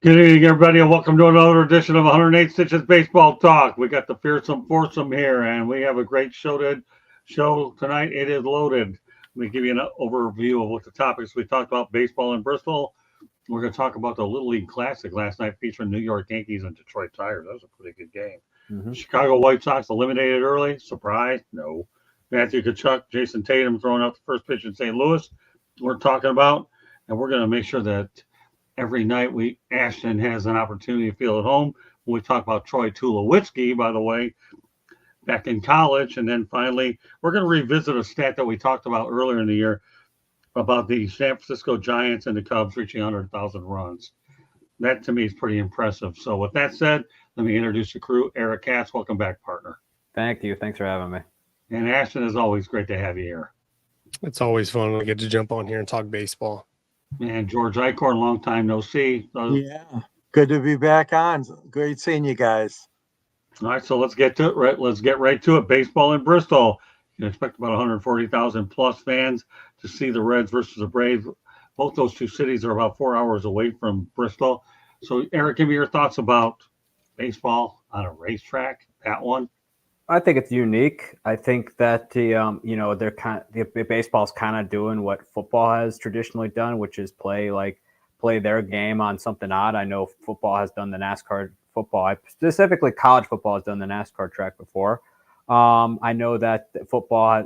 Good evening, everybody, and welcome to another edition of 108 Stitches Baseball Talk. We got the fearsome foursome here, and we have a great show tonight. It is loaded. Let me give you an overview of what the topics we talked about: baseball in Bristol. We're going to talk about the Little League Classic last night featuring New York Yankees and Detroit Tigers. That was a pretty good game. Chicago White Sox eliminated early. Surprise? No. Matthew Tkachuk, Jason Tatum throwing out the first pitch in St. Louis. We're talking about, and we're going to make sure that every night Ashton has an opportunity to feel at home when we talk about Troy Tulowitzki, by the way, back in college. And then finally, we're going to revisit a stat that we talked about earlier in the year about the San Francisco Giants and the Cubs reaching 100,000 runs. That to me is pretty impressive. So with that said, let me introduce the crew. Eric Katz, welcome back, partner. Thank you. Thanks for having me. And Ashton, as always, great to have you here. It's always fun when we get to jump on here and talk baseball. And George Eichhorn, long time no see. Yeah, good to be back on. Great seeing you guys. All right, so let's get to it. Right, let's get right to it. Baseball in Bristol. You can expect about 140,000 plus fans to see the Reds versus the Braves. Both those two cities are about 4 hours away from Bristol. So, Eric, give me your thoughts about baseball on a racetrack. That one. I think it's unique. I think that the baseball's kind of doing what football has traditionally done, which is play their game on something odd. I know football has done the NASCAR football. Specifically, college football has done the NASCAR track before. I know that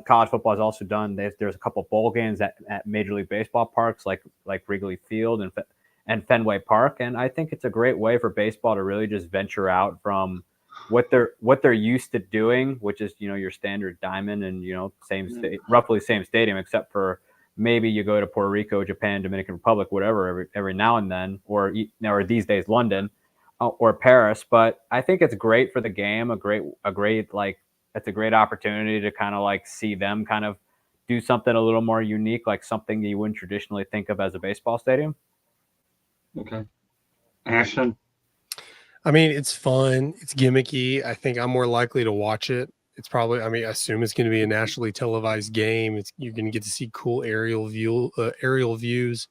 college football has also done. There's a couple of bowl games at Major League Baseball parks like Wrigley Field and Fenway Park, and I think it's a great way for baseball to really just venture out from what they're used to doing, which is your standard diamond and roughly same stadium, except for maybe you go to Puerto Rico, Japan, Dominican Republic, whatever, every now and then, or these days London or Paris. But I think it's great for the game. It's a great opportunity to kind of see them kind of do something a little more unique, like something you wouldn't traditionally think of as a baseball stadium. Okay, Ashton. I mean, it's fun. It's gimmicky. I think I'm more likely to watch it. It's probably, I assume it's going to be a nationally televised game. You're going to get to see cool aerial views,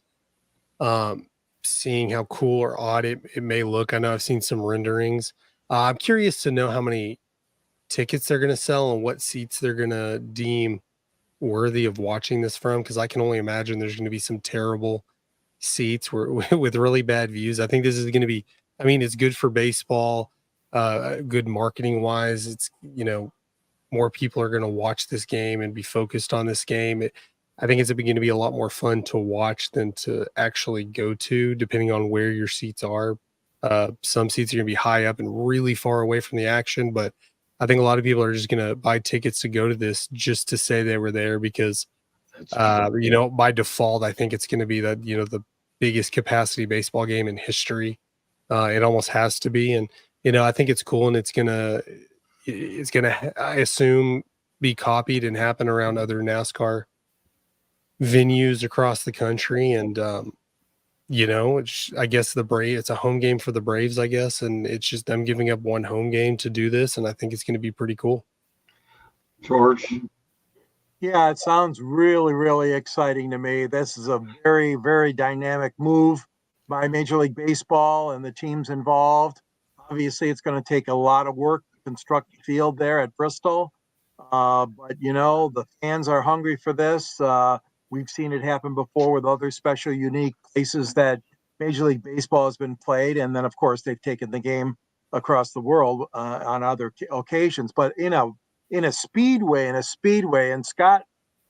seeing how cool or odd it may look. I know I've seen some renderings. I'm curious to know how many tickets they're going to sell and what seats they're going to deem worthy of watching this from, because I can only imagine there's going to be some terrible seats with really bad views. I think this is going to be, it's good for baseball, good marketing wise. It's, more people are going to watch this game and be focused on this game. I think it's going to be a lot more fun to watch than to actually go to, depending on where your seats are. Some seats are going to be high up and really far away from the action, but I think a lot of people are just going to buy tickets to go to this just to say they were there because, by default, I think it's going to be the biggest capacity baseball game in history. It almost has to be. And, I think it's cool, and it's going to, I assume, be copied and happen around other NASCAR venues across the country. And, I guess it's a home game for the Braves, I guess. And it's just them giving up one home game to do this. And I think it's going to be pretty cool. George. Yeah, it sounds really, really exciting to me. This is a very, very dynamic move by Major League Baseball and the teams involved. Obviously, it's going to take a lot of work to construct the field there at Bristol. But, the fans are hungry for this. We've seen it happen before with other special, unique places that Major League Baseball has been played. And then, of course, they've taken the game across the world on other occasions. But, in a speedway, and Scott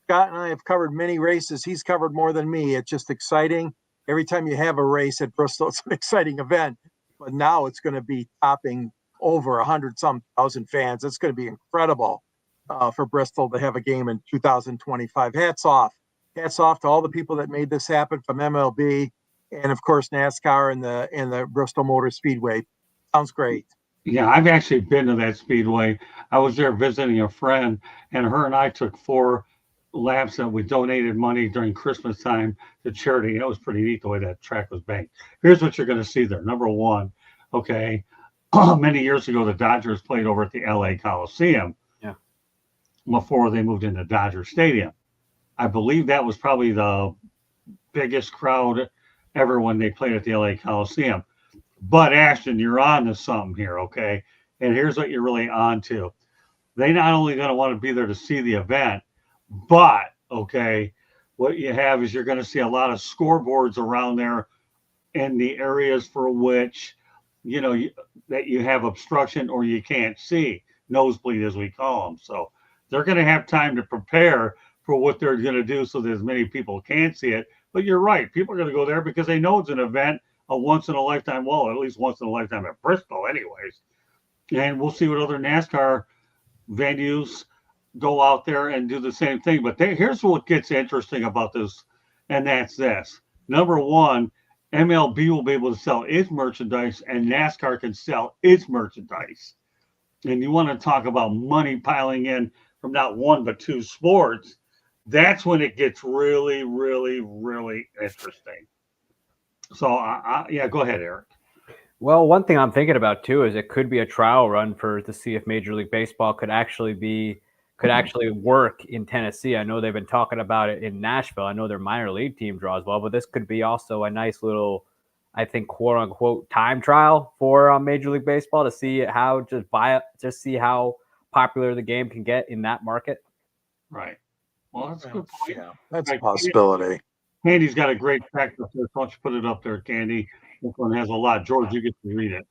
and I have covered many races. He's covered more than me. It's just exciting. Every time you have a race at Bristol, it's an exciting event. But now it's going to be topping over 100-some thousand fans. It's going to be incredible for Bristol to have a game in 2025. Hats off to all the people that made this happen, from MLB and, of course, NASCAR and the Bristol Motor Speedway. Sounds great. Yeah, I've actually been to that speedway. I was there visiting a friend, and her and I took 4 laps that we donated money during Christmas time to charity. It was pretty neat the way that track was banked. Here's what you're going to see there. Number one, okay, many years ago, the Dodgers played over at the LA Coliseum. Yeah. Before they moved into Dodger Stadium. I believe that was probably the biggest crowd ever when they played at the LA Coliseum. But Ashton, you're on to something here, okay? And here's what you're really on to. They not only going to want to be there to see the event, but okay, what you have is you're going to see a lot of scoreboards around there in the areas for which that you have obstruction or you can't see, nosebleed as we call them. So they're going to have time to prepare for what they're going to do so that as many people can see it. But you're right, people are going to go there because they know it's an event, a once in a lifetime, well, at least once in a lifetime at Bristol anyways. And we'll see what other NASCAR venues go out there and do the same thing. But here's what gets interesting about this, and that's this. Number one, MLB will be able to sell its merchandise, and NASCAR can sell its merchandise. And you want to talk about money piling in from not one but two sports. That's when it gets really, really, really interesting. So, yeah, go ahead, Eric. Well, one thing I'm thinking about too is it could be a trial run to see if Major League Baseball could actually work in Tennessee. I know they've been talking about it in Nashville. I know their minor league team draws well, but this could be also a nice little, I think, quote unquote, time trial for Major League Baseball to see how see how popular the game can get in that market. Right. Well, that's a good point. Yeah, that's a possibility. Candy's got a great fact up there. Why don't you put it up there, Candy? This one has a lot. George, you get to read it.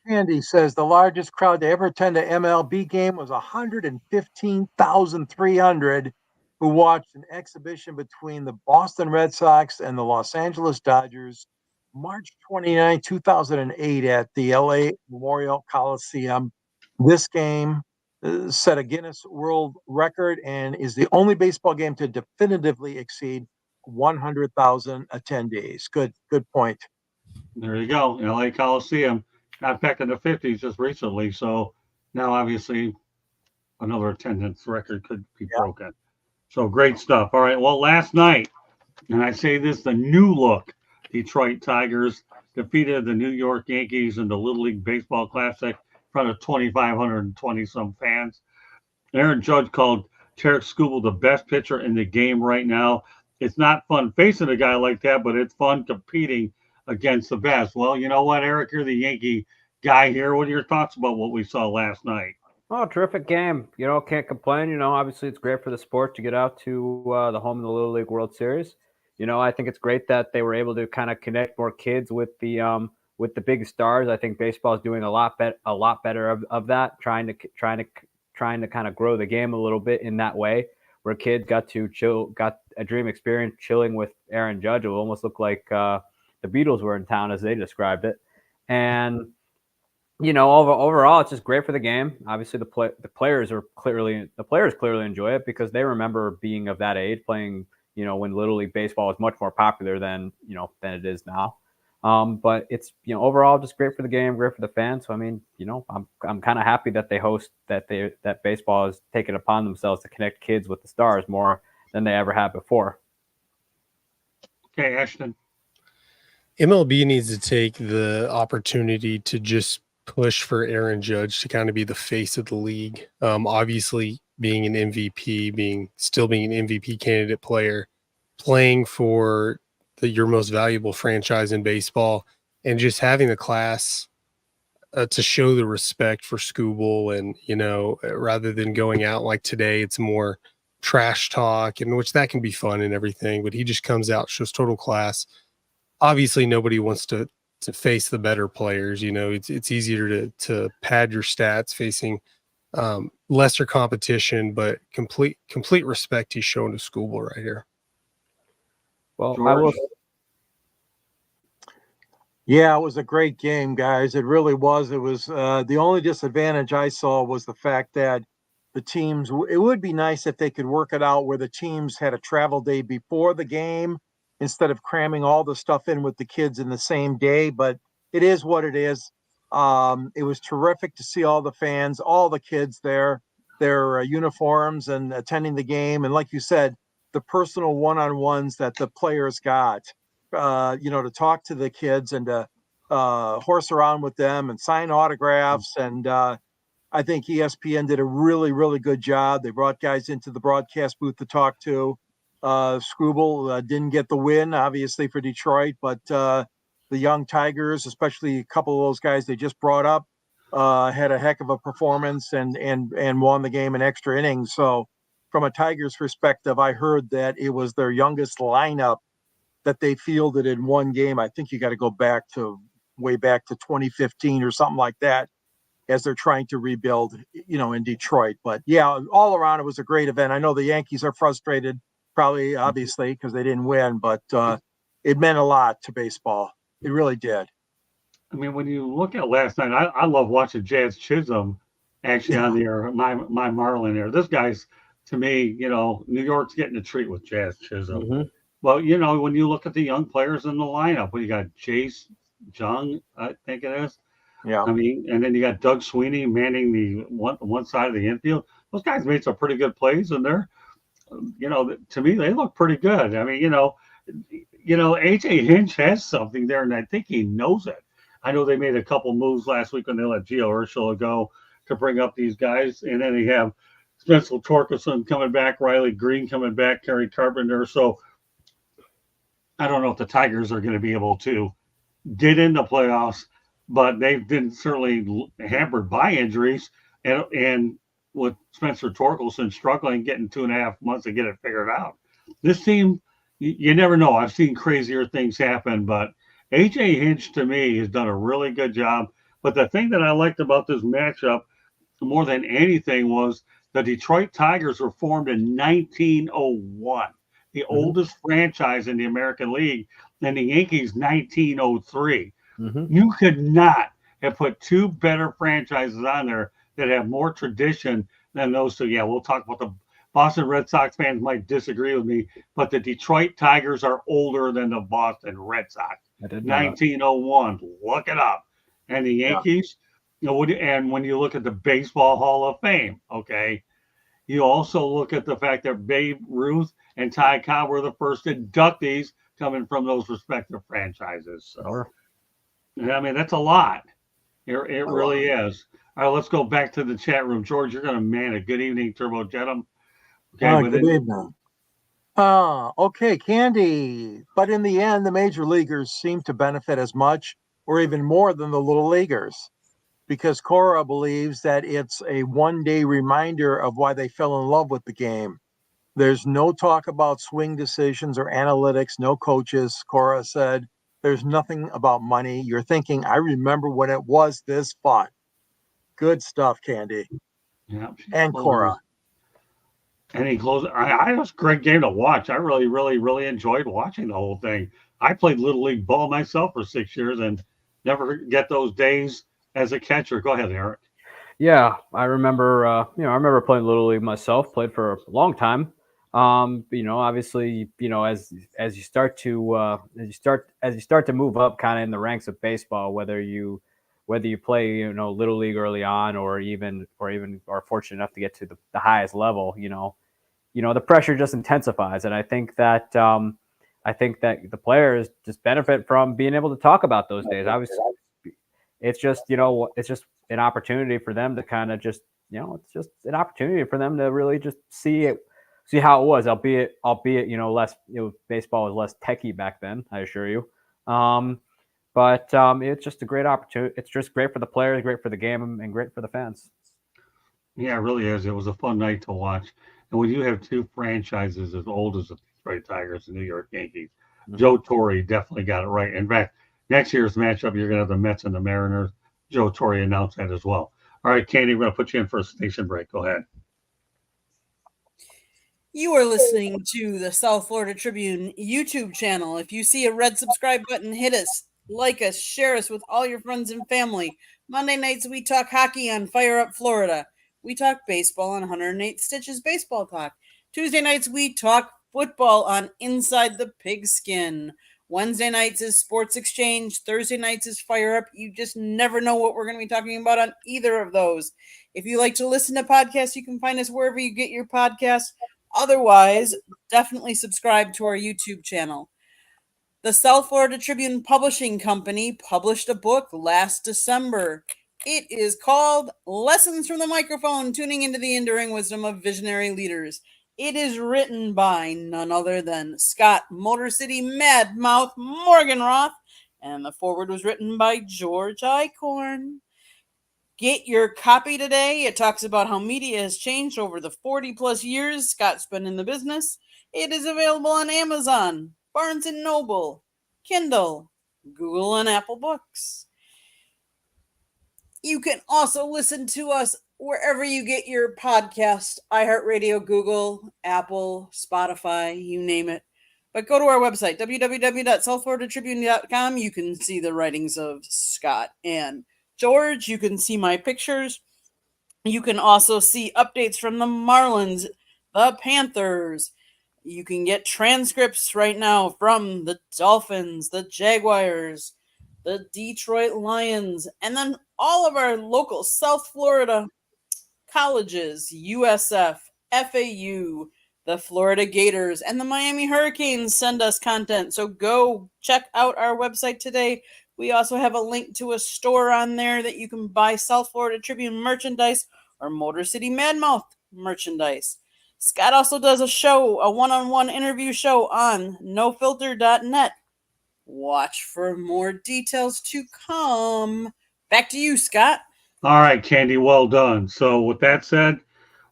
Candy says the largest crowd to ever attend an MLB game was 115,300 who watched an exhibition between the Boston Red Sox and the Los Angeles Dodgers March 29, 2008 at the LA Memorial Coliseum. This game set a Guinness World Record and is the only baseball game to definitively exceed 100,000 attendees. Good point. There you go. LA Coliseum. Got back in the 50s just recently. So now obviously another attendance record could be broken. So great stuff. All right. Well, last night, and I say this, the new look Detroit Tigers defeated the New York Yankees in the Little League Baseball Classic in front of 2,520 some fans. Aaron Judge called Tarek Skubal the best pitcher in the game right now. It's not fun facing a guy like that, but it's fun competing against the best. Well, you know what, Eric, you're the Yankee guy here. What are your thoughts about what we saw last night? Oh, terrific game. Can't complain. Obviously it's great for the sport to get out to the home of the Little League World Series. I think it's great that they were able to kind of connect more kids with the big stars. I think baseball is doing a lot better of that, trying to kind of grow the game a little bit in that way, where kids got a dream experience chilling with Aaron Judge. It almost looked like the Beatles were in town, as they described it. And overall, it's just great for the game. Obviously, the players clearly enjoy it because they remember being of that age, playing, when Little League Baseball was much more popular than it is now. But it's, overall just great for the game, great for the fans. So, I mean, I'm kind of happy that that baseball has taken upon themselves to connect kids with the stars more than they ever have before. Okay, Ashton. MLB needs to take the opportunity to just push for Aaron Judge to kind of be the face of the league. Obviously being an MVP, still being an MVP candidate player, playing for your most valuable franchise in baseball, and just having the class to show the respect for Skubal. And, rather than going out like today, it's more trash talk, and which that can be fun and everything, but he just comes out, shows total class. Obviously nobody wants to face the better players. It's easier to pad your stats facing lesser competition, but complete respect he's shown to Skubal right here. Well, George? Yeah, it was a great game, guys. It really was. It was the only disadvantage I saw was the fact that the teams, it would be nice if they could work it out where the teams had a travel day before the game instead of cramming all the stuff in with the kids in the same day. But it is what it is. It was terrific to see all the fans, all the kids there, their uniforms and attending the game. And like you said, the personal one-on-ones that the players got, to talk to the kids and to horse around with them and sign autographs. And I think ESPN did a really, really good job. They brought guys into the broadcast booth to talk to. Skubal didn't get the win, obviously, for Detroit, but the young Tigers, especially a couple of those guys they just brought up, had a heck of a performance and won the game in extra innings. So from a Tigers perspective, I heard that it was their youngest lineup that they fielded in one game. I think you got to go back to way back to 2015 or something like that, as they're trying to rebuild, in Detroit. But yeah, all around it was a great event. I know the Yankees are frustrated, probably obviously because they didn't win, but it meant a lot to baseball. It really did. I mean, when you look at last night, I love watching Jazz Chisholm actually on the air, my Marlin air. This guy's, to me, New York's getting a treat with Jazz Chisholm. Mm-hmm. Well, when you look at the young players in the lineup, you got Jace Jung, I think it is. Yeah. I mean, and then you got Doug Sweeney manning the one side of the infield. Those guys made some pretty good plays, and they're, to me, they look pretty good. I mean, AJ Hinch has something there, and I think he knows it. I know they made a couple moves last week when they let Gio Urshela go to bring up these guys, and then they have Spencer Torkelson coming back, Riley Green coming back, Kerry Carpenter. So I don't know if the Tigers are going to be able to get in the playoffs, but they've been certainly hampered by injuries, and with Spencer Torkelson struggling, getting 2.5 months to get it figured out. This team, you never know. I've seen crazier things happen, but AJ Hinch, to me, has done a really good job. But the thing that I liked about this matchup more than anything was the Detroit Tigers were formed in 1901, the oldest franchise in the American League, and the Yankees 1903. You could not have put two better franchises on there that have more tradition than those two. Yeah, we'll talk about the Boston Red Sox fans might disagree with me, but the Detroit Tigers are older than the Boston Red Sox. 1901, look it up. And the Yankees, and when you look at the Baseball Hall of Fame, okay, you also look at the fact that Babe Ruth and Ty Cobb were the first inductees coming from those respective franchises. So, I mean, that's a lot. It really is. All right, let's go back to the chat room. George, you're going to man it. Good evening, Turbo Jetum. Okay, good evening. Okay, Candy. But in the end, the major leaguers seem to benefit as much or even more than the little leaguers, because Cora believes that it's a one-day reminder of why they fell in love with the game. There's no talk about swing decisions or analytics, no coaches. Cora said, there's nothing about money. You're thinking, I remember when it was this fun. Good stuff, Candy. Yeah. And Cora. And he closed. It was a great game to watch. I really, really, really enjoyed watching the whole thing. I played Little League ball myself for 6 years and never get those days as a catcher. Go ahead, Eric. Yeah, I remember. I remember playing Little League myself. Played for a long time. Obviously, as you start to move up, kind of in the ranks of baseball, whether you play Little League early on, or even are fortunate enough to get to the highest level, the pressure just intensifies, and I think that the players just benefit from being able to talk about those days. Obviously, it's just an opportunity for them to kind of just it's just an opportunity for them to really just see how it was, albeit less, baseball was less techie back then, I assure you. But it's just a great opportunity. It's just great for the players, great for the game, and great for the fans. Yeah, it really is. It was a fun night to watch. And when you have two franchises as old as the Detroit Tigers and New York Yankees, Joe Torre definitely got it right. In fact, next year's matchup, you're going to have the Mets and the Mariners. Joe Torre announced that as well. All right, Candy, we're going to put you in for a station break. Go ahead. You are listening to the South Florida Tribune YouTube channel. If you see a red subscribe button, hit us, like us, share us with all your friends and family. Monday nights, we talk hockey on Fire Up Florida. We talk baseball on 108 Stitches Baseball Talk. Tuesday nights, we talk football on Inside the Pigskin. Wednesday nights is Sports Exchange. Thursday nights is Fire Up. You just never know what we're going to be talking about on either of those. If you like to listen to podcasts, you can find us wherever you get your podcasts. Otherwise, definitely subscribe to our YouTube channel. The South Florida Tribune Publishing Company published a book last December. It is called Lessons from the Microphone, Tuning into the Enduring Wisdom of Visionary Leaders. It is written by none other than Scott Motor City Mad Mouth Morganroth And the foreword was written by George Icorn. Get your copy today. It talks about how media has changed over the 40 plus years Scott's been in the business. It is available on Amazon, Barnes & Noble, Kindle, Google, and Apple Books. You can also listen to us wherever you get your podcast, iHeartRadio, Google, Apple, Spotify, you name it. But go to our website, www.southfloridatribune.com. You can see the writings of Scott and George. You can see my pictures. You can also see updates from the Marlins, the Panthers. You can get transcripts right now from the Dolphins, the Jaguars, the Detroit Lions, and then all of our local South Florida colleges, USF, FAU, the Florida Gators, and the Miami Hurricanes send us content. So go check out our website today. We also have a link to a store on there that you can buy South Florida Tribune merchandise or Motor City Madmouth merchandise. Scott also does a show, a one-on-one interview show on nofilter.net. Watch for more details to come. Back to you, Scott. All right, Candy, well done. So with that said,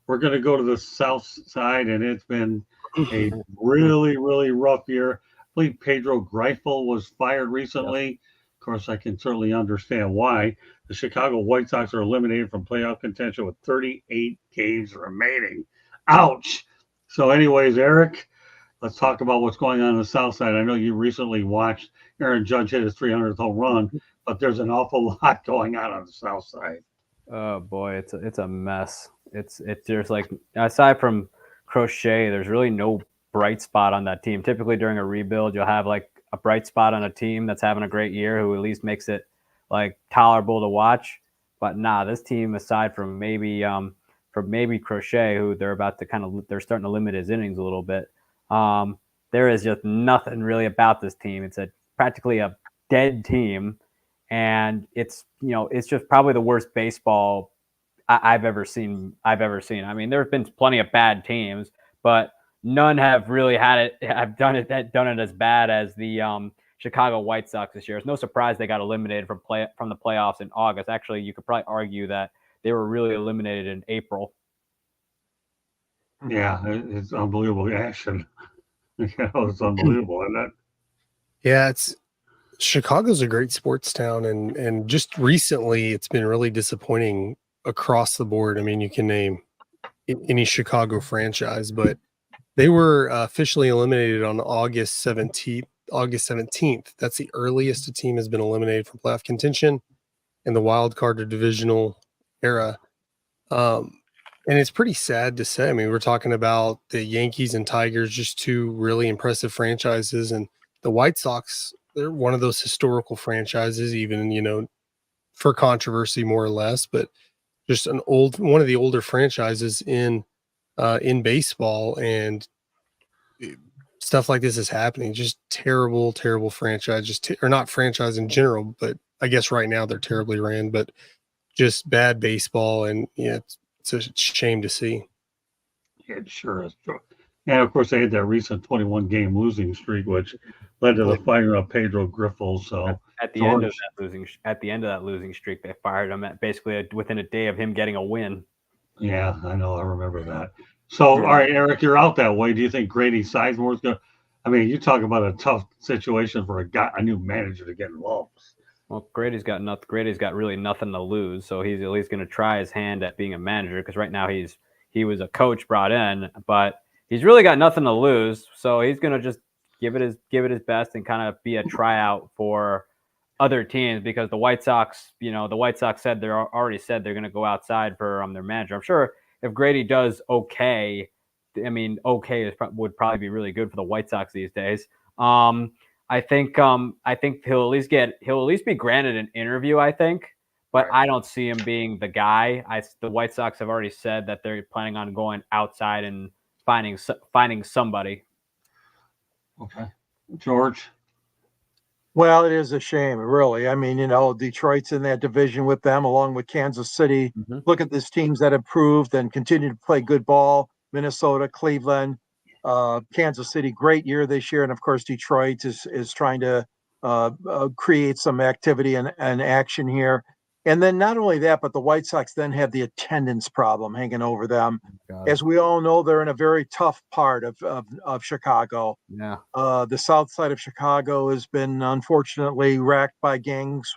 we're going to go to the south side, and it's been a really, really rough year. I believe Pedro Greifel was fired recently. Of course, I can certainly understand why. The Chicago White Sox are eliminated from playoff contention with 38 games remaining. Ouch. So anyways, Eric, let's talk about what's going on the south side. I know you recently watched Aaron Judge hit his 300th home run, but there's an awful lot going on the south side. Oh boy, it's a mess. It's there's like, aside from Crochet, there's really no bright spot on that team. Typically during a rebuild, you'll have like a bright spot on a team that's having a great year who at least makes it like tolerable to watch. But nah, this team, aside from maybe Crochet, who they're starting to limit his innings a little bit. There is just nothing really about this team. It's practically a dead team, and it's just probably the worst baseball I've ever seen. I mean, there have been plenty of bad teams, but none have really have done it as bad as the Chicago White Sox this year. It's no surprise they got eliminated from the playoffs in August. Actually, you could probably argue that they were really eliminated in April. Yeah, it's unbelievable action. It's unbelievable, isn't it? Yeah, Chicago's a great sports town, and just recently it's been really disappointing across the board. I mean, you can name any Chicago franchise, but they were officially eliminated on August 17th. That's the earliest a team has been eliminated from playoff contention in the wild card or divisional era. And it's pretty sad to say. I mean, we're talking about the Yankees and Tigers, just two really impressive franchises, and the White Sox, they're one of those historical franchises, even, for controversy more or less, but just one of the older franchises in baseball, and stuff like this is happening. Just terrible, terrible franchise, or not franchise in general, but I guess right now they're terribly ran, but just bad baseball. And it's a shame to see. It sure is. And of course, they had that recent 21 game losing streak, which led to the firing of Pedro Greifel. So at the end of that losing streak, they fired him basically within a day of him getting a win. Yeah, I know. I remember that. So, all right, Eric, you're out that way. Do you think Grady Sizemore's going to? I mean, you talk about a tough situation for a new manager to get involved. Well, Grady's got really nothing to lose, so he's at least going to try his hand at being a manager, because right now he was a coach brought in, but he's really got nothing to lose, so he's going to just give it his best and kind of be a tryout for other teams, because the White Sox said they're going to go outside for their manager. I'm sure if Grady does okay, I mean, would probably be really good for the White Sox these days. I think he'll at least be granted an interview, I think, but I don't see him being the guy. The White Sox have already said that they're planning on going outside and finding somebody. Okay. George? Well, it is a shame, really. I mean, Detroit's in that division with them, along with Kansas City. Mm-hmm. Look at these teams that have proved and continue to play good ball. Minnesota, Cleveland, Kansas City, great year this year. And of course, Detroit is trying to create some activity and action here. And then not only that, but the White Sox then have the attendance problem hanging over them. God. As we all know, they're in a very tough part of Chicago. Yeah. The south side of Chicago has been unfortunately racked by gangs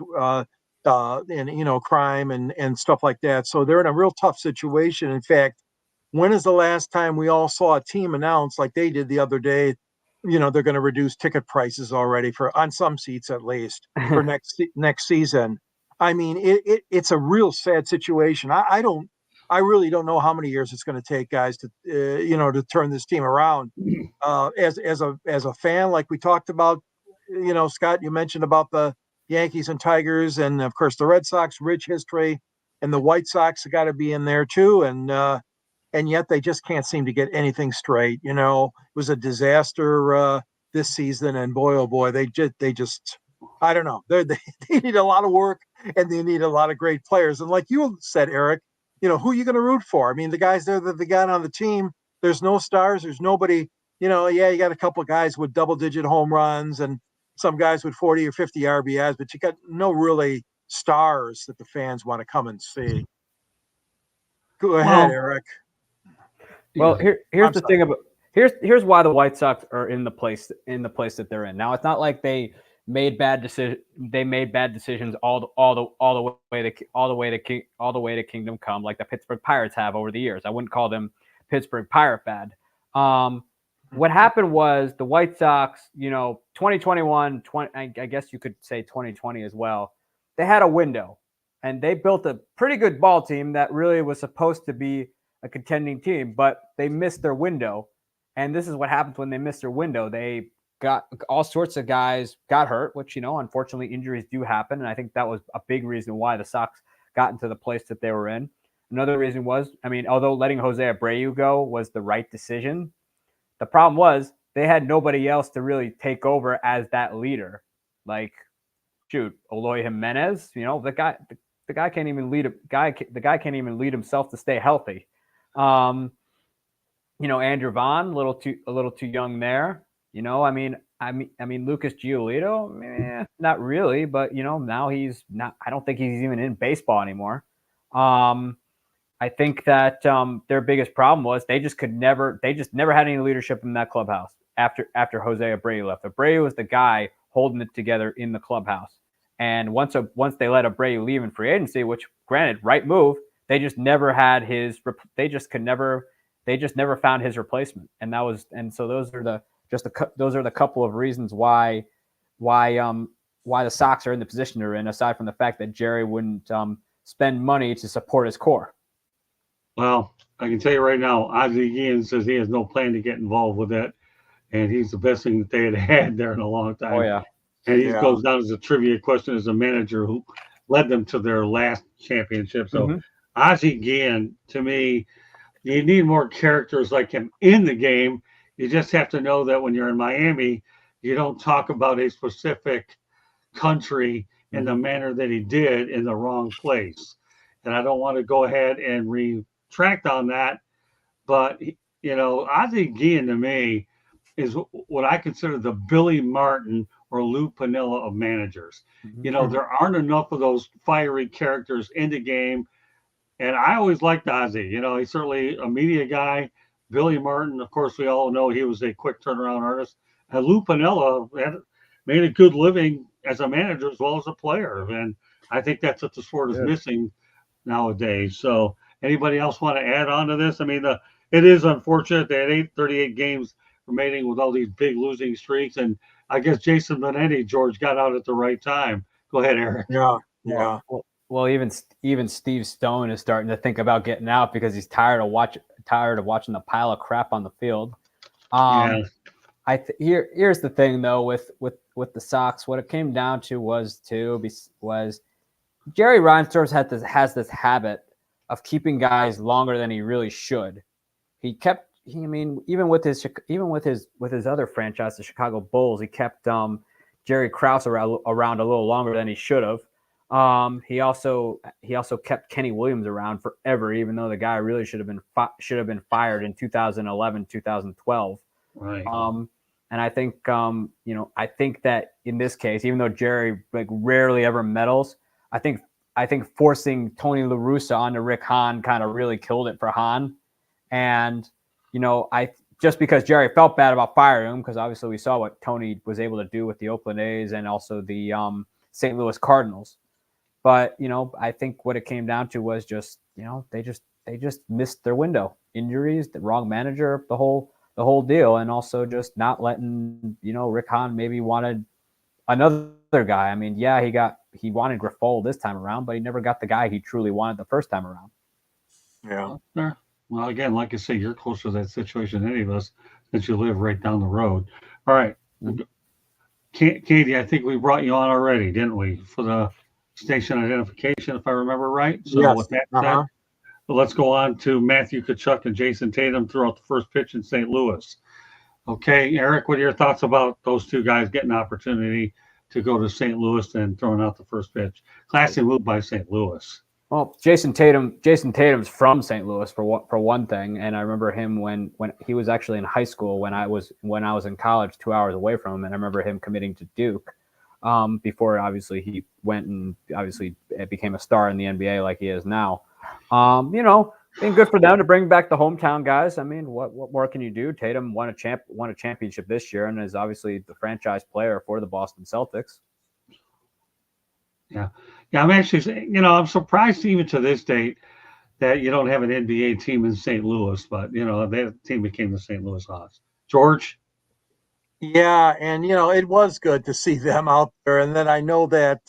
and crime and stuff like that. So they're in a real tough situation. In fact, when is the last time we all saw a team announce like they did the other day? They're going to reduce ticket prices already for on some seats at least for next season. I mean, it's a real sad situation. I really don't know how many years it's going to take, guys, to to turn this team around. As a fan, like we talked about, Scott, you mentioned about the Yankees and Tigers, and of course the Red Sox, rich history, and the White Sox have got to be in there too, and yet they just can't seem to get anything straight. It was a disaster this season, and boy, oh boy, they just I don't know. They need a lot of work, and they need a lot of great players. And like you said, Eric, who are you going to root for? I mean, the guys there that they got on the team, there's no stars, there's nobody. Yeah, you got a couple of guys with double-digit home runs and some guys with 40 or 50 RBIs, but you got no really stars that the fans want to come and see. Go ahead, Eric. Well, Yeah. here's I'm the sorry. thing about here's why the White Sox are in the place that they're in. Now, it's not like they made bad decisions all the way to Kingdom Come, like the Pittsburgh Pirates have over the years. I wouldn't call them Pittsburgh Pirate bad. What happened was the White Sox, 2021, I guess you could say 2020 as well. They had a window, and they built a pretty good ball team that really was supposed to be a contending team, but they missed their window. And this is what happens when they miss their window. They got all sorts of guys got hurt, which, unfortunately injuries do happen. And I think that was a big reason why the Sox got into the place that they were in. Another reason was, although letting Jose Abreu go was the right decision, the problem was they had nobody else to really take over as that leader. Like, shoot, Eloy Jimenez, the guy can't even lead the guy can't even lead himself to stay healthy. Andrew Vaughn, a little too young there. Lucas Giolito, not really, but now he's not. I don't think he's even in baseball anymore. I think that their biggest problem was they just never had any leadership in that clubhouse after Jose Abreu left. Abreu was the guy holding it together in the clubhouse. And once they let Abreu leave in free agency, which granted, right move, they just never had they just never found his replacement. And so those are the couple of reasons why the Sox are in the position they're in, aside from the fact that Jerry wouldn't spend money to support his core. Well, I can tell you right now, Ozzie Guillen says he has no plan to get involved with that, and he's the best thing that they had there in a long time. Oh yeah, and he goes down as a trivia question as a manager who led them to their last championship. So Ozzie Guillen, to me, you need more characters like him in the game. You just have to know that when you're in Miami, you don't talk about a specific country in the manner that he did in the wrong place. And I don't want to go ahead and retract on that, but Ozzie Guillen to me is what I consider the Billy Martin or Lou Piniella of managers. There aren't enough of those fiery characters in the game. And I always liked Ozzie. He's certainly a media guy. Billy Martin, of course, we all know he was a quick turnaround artist. And Lou Piniella made a good living as a manager as well as a player. And I think that's what the sport is missing nowadays. So anybody else want to add on to this? It is unfortunate they had 38 games remaining with all these big losing streaks. And I guess Jason Benetti, George, got out at the right time. Go ahead, Eric. Yeah. Well, even Steve Stone is starting to think about getting out because he's tired of watching the pile of crap on the field. Here's the thing though with the Sox, what it came down to was Jerry Reinsdorf has this habit of keeping guys longer than he really should. Even with his other franchise, the Chicago Bulls, he kept Jerry Krause around a little longer than he should have. He also kept Kenny Williams around forever, even though the guy really should have been fired in 2011, 2012. Right. And I think, I think that in this case, even though Jerry like rarely ever meddles, I think forcing Tony La Russa onto Rick Hahn kind of really killed it for Hahn. And, just because Jerry felt bad about firing him, because obviously we saw what Tony was able to do with the Oakland A's and also the St. Louis Cardinals. But, I think what it came down to was just, they just missed their window. Injuries, the wrong manager, the whole deal, and also just not letting, Rick Hahn maybe wanted another guy. I mean, yeah, he wanted Grifol this time around, but he never got the guy he truly wanted the first time around. Yeah. Well, again, like I say, you're closer to that situation than any of us since you live right down the road. All right. Katie, I think we brought you on already, didn't we, for the station identification, if I remember right? So Yes. with that said, let's go on to Matthew Tkachuk and Jason Tatum throughout the first pitch in St. Louis. Okay, Eric, what are your thoughts about those two guys getting an opportunity to go to St. Louis and throwing out the first pitch? Classy move by St. Louis. Well, Jason Tatum's from St. Louis for one thing, and I remember him when he was actually in high school when I was in college, 2 hours away from him, and I remember him committing to Duke before obviously he went and obviously became a star in the NBA like he is now. Being good for them to bring back the hometown guys. I mean, what more can you do? Tatum won a championship this year and is obviously the franchise player for the Boston Celtics. Yeah, I'm actually, I'm surprised even to this date that you don't have an NBA team in St. Louis, but that team became the St. Louis Hawks. George? Yeah, and it was good to see them out there. And then I know that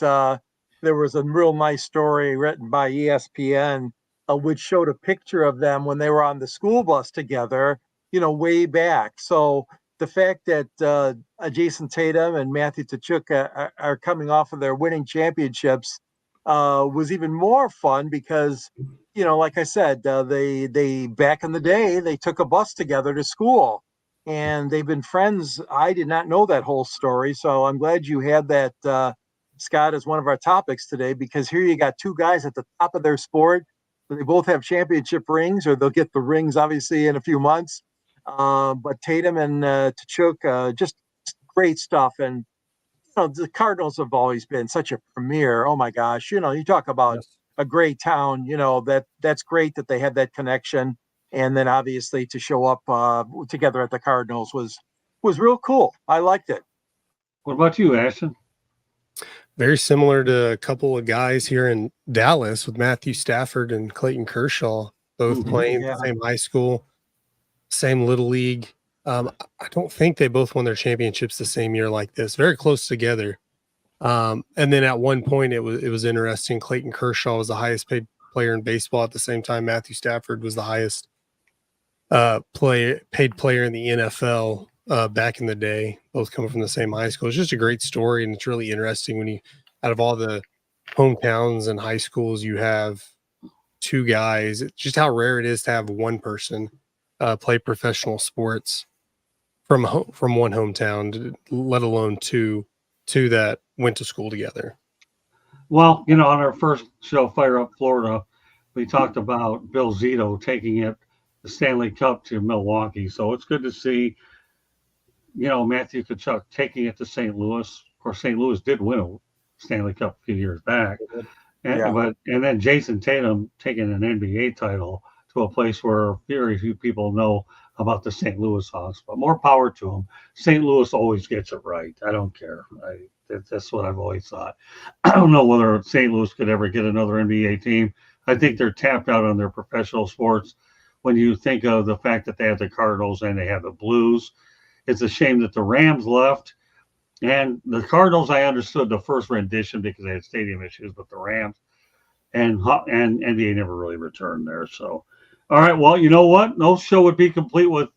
there was a real nice story written by ESPN, which showed a picture of them when they were on the school bus together, way back. So the fact that Jason Tatum and Matthew Tkachuk are coming off of their winning championships was even more fun because, like I said, they back in the day, they took a bus together to school. And they've been friends. I did not know that whole story. So I'm glad you had that, Scott, as one of our topics today, because here you got two guys at the top of their sport. They both have championship rings, or they'll get the rings, obviously, in a few months. But Tatum and Tkachuk, just great stuff. And, the Cardinals have always been such a premier. Oh, my gosh. You talk about a great town, that's great that they had that connection. And then obviously to show up together at the Cardinals was real cool. I liked it. What about you, Ashton? Very similar to a couple of guys here in Dallas with Matthew Stafford and Clayton Kershaw, both playing the same high school, same little league. I don't think they both won their championships the same year like this. Very close together. And then at one point it was interesting. Clayton Kershaw was the highest paid player in baseball. At the same time, Matthew Stafford was the highest paid player in the NFL back in the day, both coming from the same high school. It's just a great story, and it's really interesting when out of all the hometowns and high schools, you have two guys. It's just how rare it is to have one person play professional sports from one hometown, let alone two that went to school together. Well, on our first show, Fire Up Florida, we talked about Bill Zito taking the Stanley Cup to Milwaukee. So it's good to see, Matthew Tkachuk taking it to St. Louis. Of course, St. Louis did win a Stanley Cup a few years back. And then Jason Tatum taking an NBA title to a place where very few people know about the St. Louis Hawks. But more power to them. St. Louis always gets it right. I don't care. That's what I've always thought. I don't know whether St. Louis could ever get another NBA team. I think they're tapped out on their professional sports. When you think of the fact that they have the Cardinals and they have the Blues, it's a shame that the Rams left. And the Cardinals, I understood the first rendition because they had stadium issues, but the Rams and NBA never really returned there. So, all right, well, you know what? No show would be complete with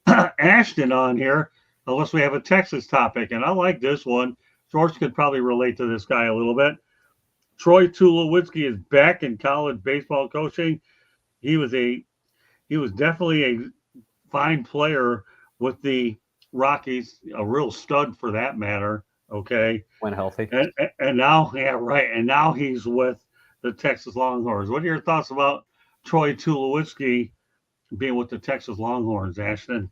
Ashton on here unless we have a Texas topic. And I like this one. George could probably relate to this guy a little bit. Troy Tulowitzki is back in college baseball coaching. He was definitely a fine player with the Rockies, a real stud for that matter. Okay. When healthy. And now, yeah, right. And now he's with the Texas Longhorns. What are your thoughts about Troy Tulowitzki being with the Texas Longhorns, Ashton?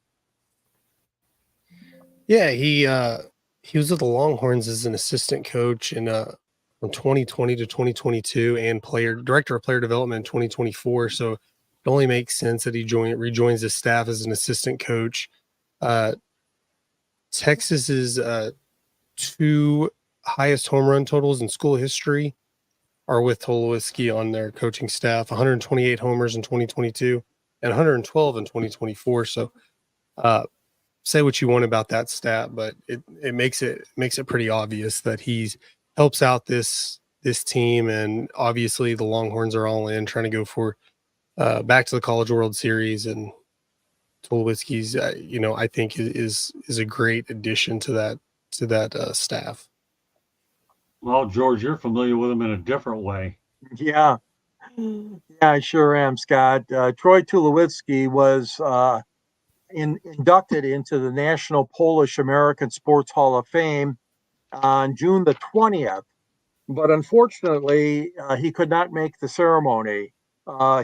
Yeah, he was with the Longhorns as an assistant coach in from 2020 to 2022 and director of player development in 2024. So it only makes sense that he rejoins his staff as an assistant coach. Texas's two highest home run totals in school history are with Tulowitzki on their coaching staff, 128 homers in 2022 and 112 in 2024. So say what you want about that stat, but it makes it pretty obvious that he's helps out this team, and obviously the Longhorns are all in trying to go for back to the College World Series, and Tulowitzki's I think is a great addition to that staff. Well, George, you're familiar with him in a different way. Yeah. Yeah, I sure am, Scott. Troy Tulowitzki was inducted into the National Polish American Sports Hall of Fame on June the 20th, but unfortunately, he could not make the ceremony.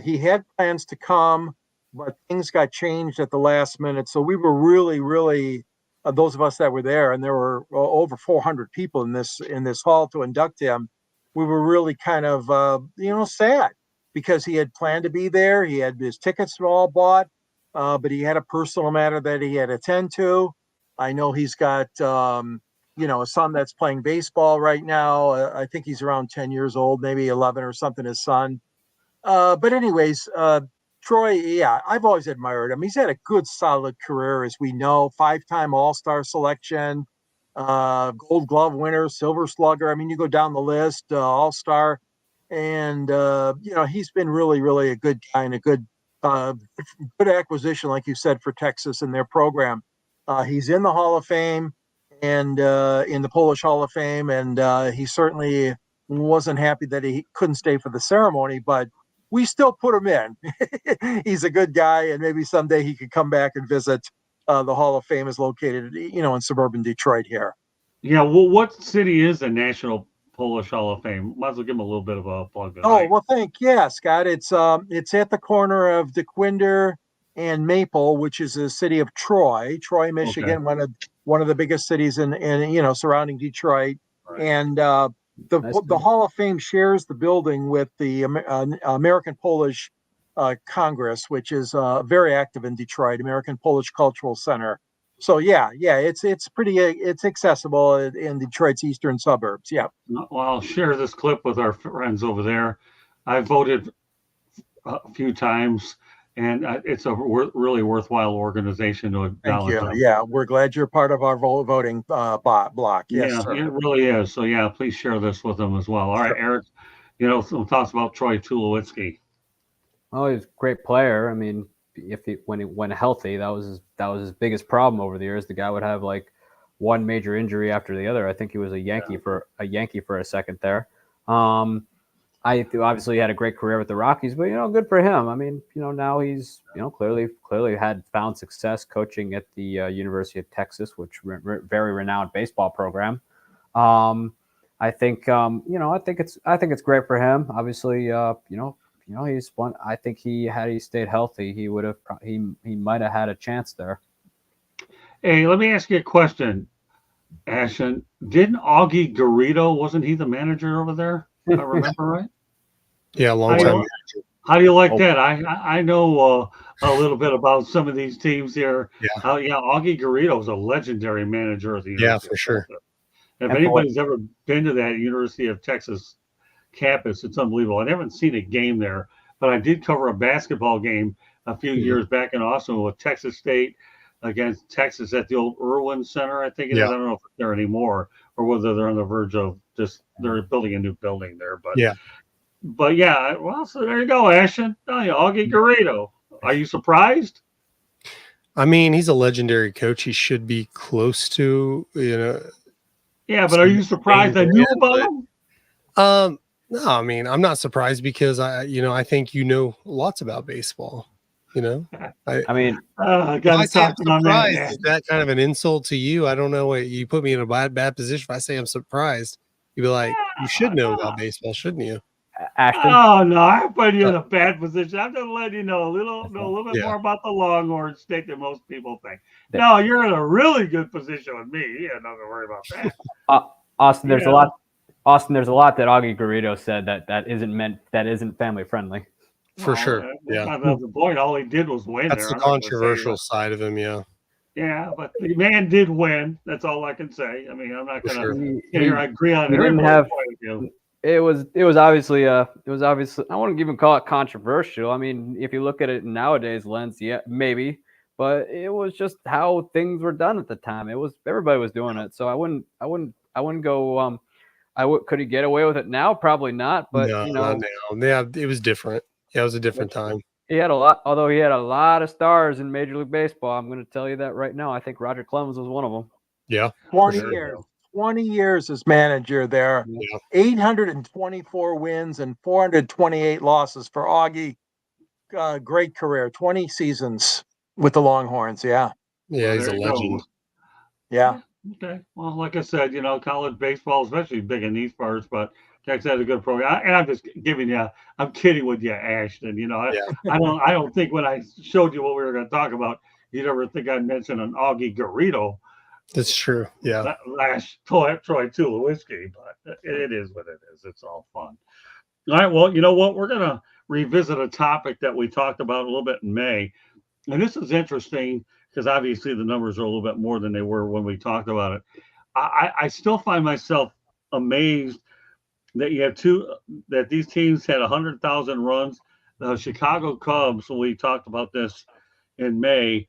He had plans to come, but things got changed at the last minute. So we were really, those of us that were there, and there were over 400 people in this hall to induct him. We were really kind of sad because he had planned to be there. He had his tickets all bought, but he had a personal matter that he had to attend to. I know he's got a son that's playing baseball right now. I think he's around 10 years old, maybe 11 or something, his son. But anyways, Troy, yeah, I've always admired him. He's had a good, solid career, as we know, 5-time All-Star selection, Gold Glove winner, Silver Slugger. I mean, you go down the list, All-Star. And, he's been really a good guy and a good acquisition, like you said, for Texas and their program. He's in the Hall of Fame and in the Polish Hall of Fame. And he certainly wasn't happy that he couldn't stay for the ceremony, but we still put him in. He's a good guy, and maybe someday he could come back and visit. The Hall of Fame is located, in suburban Detroit here. Yeah, well, what city is the National Polish Hall of Fame? Might as well give him a little bit of a plug. Well, Scott. It's at the corner of DeQuinder and Maple, which is the city of Troy, Michigan, okay. one of the biggest cities in surrounding Detroit, right. And the Hall of Fame shares the building with the American Polish Congress, which is very active in Detroit, American Polish Cultural Center. So it's pretty it's accessible in Detroit's eastern suburbs. Yeah. Well, I'll share this clip with our friends over there. I voted a few times, and it's a really worthwhile organization to acknowledge. Thank you. Yeah, we're glad you're part of our voting block. Yes, yeah, sir. It really is. So yeah, please share this with them as well. All right, Eric. Some thoughts about Troy Tulowitzki. Oh, he's a great player. I mean, when healthy, that was his biggest problem over the years. The guy would have like one major injury after the other. I think he was a Yankee for a second there. I obviously had a great career with the Rockies, but good for him. I mean, now he's clearly had found success coaching at the University of Texas, which very renowned baseball program. I think it's great for him. Obviously, he's one. I think had he stayed healthy, he would have. He might have had a chance there. Hey, let me ask you a question, Ashton. Didn't Augie Garrido, wasn't he the manager over there? If I remember right. Yeah, a long time. How do you like that? I know a little bit about some of these teams here. Yeah. Augie Garrido is a legendary manager of the University. Yeah, for sure. If anybody's ever been to that University of Texas campus, it's unbelievable. I haven't seen a game there, but I did cover a basketball game a few years back in Austin with Texas State against Texas at the old Irwin Center, I think it is. I don't know if it's there anymore or whether they're on the verge of they're building a new building there. But well, so there you go, Ashton. Augie Garrido. Are you surprised? I mean, he's a legendary coach. He should be close to, Yeah, but are you surprised I knew about him? No, I mean, I'm not surprised because I think lots about baseball. I mean, I got surprised. Is that kind of an insult to you? I don't know. What you put me in a bad position. If I say I'm surprised, you'd be like, you should know about baseball, shouldn't you? Ashton. Oh no, I put you in a bad position. I'm just letting you know a little bit Yeah. more about the Longhorn State than most people think. That- No, you're in a really good position with me. You have nothing to worry about that. Austin, there's Yeah. a lot. Austin, there's a lot that Augie Garrido said that isn't family friendly. For Well, sure. that's Yeah. not the point. All he did was win That's there. the I'm not gonna say controversial side of him. Yeah. yeah, but the man did win. That's all I can say. I mean, I'm not For gonna sure. sit here. I agree on he didn't everybody's have- point of view. It was obviously I wouldn't even call it controversial. I mean, if you look at it in nowadays lens, yeah, maybe, but it was just how things were done at the time. It was everybody was doing it, so I wouldn't go. Could he get away with it now? Probably not. But No, you know, not now. Yeah, it was different. Yeah, it was a different time. he had a lot. Although he had a lot of stars in Major League Baseball, I'm going to tell you that right now. I think Roger Clemens was one of them. Yeah. 20 sure. years. 20 years as manager there. Yeah. 824 wins and 428 losses for Augie. Great career. 20 seasons with the Longhorns. Yeah. Yeah, Well, he's a there you go. legend. Yeah. Okay. Well, like I said, college baseball, especially big in these parts, but Texas had a good program. And I'm just giving you, I'm kidding with you, Ashton. Yeah. I don't think when I showed you what we were going to talk about, you'd ever think I'd mention an Augie Garrido That's true. Yeah. last Troy Tulowitzki, but it is what it is. It's all fun. All right. Well, you know what? We're going to revisit a topic that we talked about a little bit in May. And this is interesting because obviously the numbers are a little bit more than they were when we talked about it. I still find myself amazed that that these teams had 100,000 runs. The Chicago Cubs, when we talked about this in May,